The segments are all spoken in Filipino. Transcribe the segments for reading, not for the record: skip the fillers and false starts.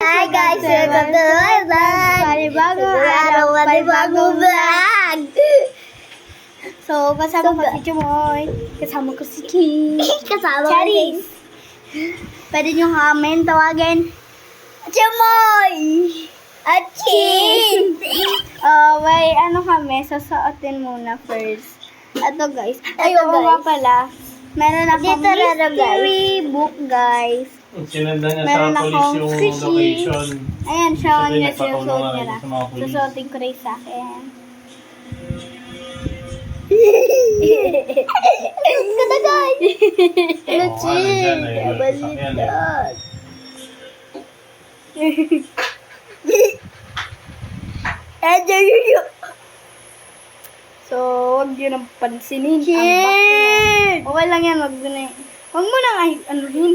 Hi guys, welcome to my vlog. Panibagong Araw, panibagong vlog. So, kasama ko si Chumoy. Kasama ko si King. Kasama ko Charis. Pwede nyo kami tawagin. Chamoy! At Chin! May ano kami, sasuotin muna first. Ito guys. Ay, Ito, oo nga guys. pala. Meron akong Dito na lang, mystery book, guys. Sinanda niya Meron sa akong police yung squishy. location. Ayan, siya Sabi, niya nagpatulong sinusuot nga niya rin na. sa mga pulis. Susuotin ko rin sa akin. Ito na guys! Oo, Chin! nandyan, eh, sasakyan, eh. Baliktad. So, huwag nyo nang pansinin. Ang Chin! bakit. Okay lang yan, wag mo na. Huwag mo nang anuhin.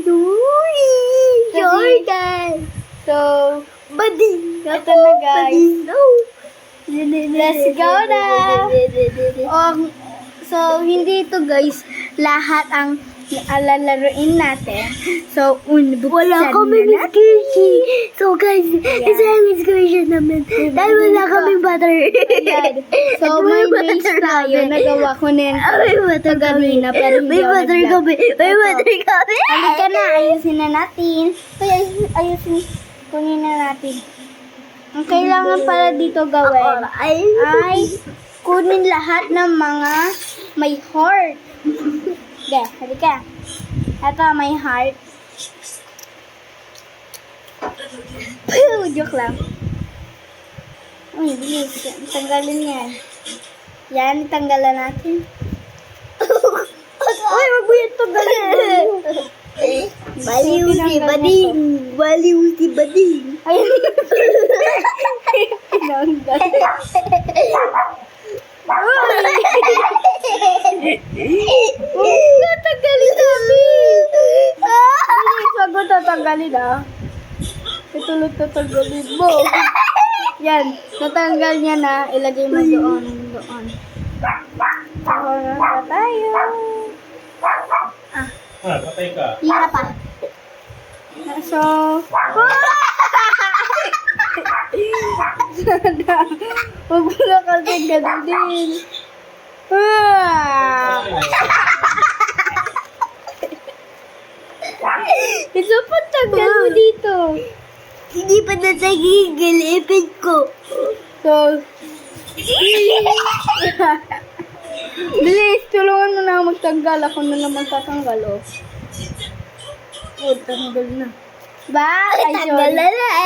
Jordan! So, Bading! ito na guys. Let's go na! So, hindi ito guys, lahat ang alalaruin natin. So, Wala kami na natin. excursion. So guys, isa ang excursion namin. Dahil wala kami butter. Ayan. So, may base tayo. Nagawa ko na yan May butter kami. kanina, pero hindi May ako butter nag-vlog. kami. May Ito. butter kami. Halika na, ayusin na natin. Kaya ayusin, kunin na natin. Ang kailangan pala dito gawin Ay, ay kunin lahat ng mga may heart. Okay, halika. Ito, may heart. Joke lang. Uy, bilis. Tanggalin yan. Yan, tanggalan natin. Uy, wag mo yan tanggalin. baliw si Bading. Baliw si Bading. Ayun. Tinanggal. Huwag tatanggalin namin. Bilis, wag mo tatanggalin ah. Itulog tatanggalin mo. Yan, natanggal niya na. Ilagay mo doon. Doon. Wala pa tayo. Ah, patay ka. Hira pa. So, huwag mo na kasi gandin. Isa pa tagal mo dito. Hindi pa natagigil. Ipin ko. So, bilis, tulungan mo na ako magtanggal. Ako na naman tatanggal, oh. Oh, tanggal na. Ba? Ay, Tanggal sorry. na.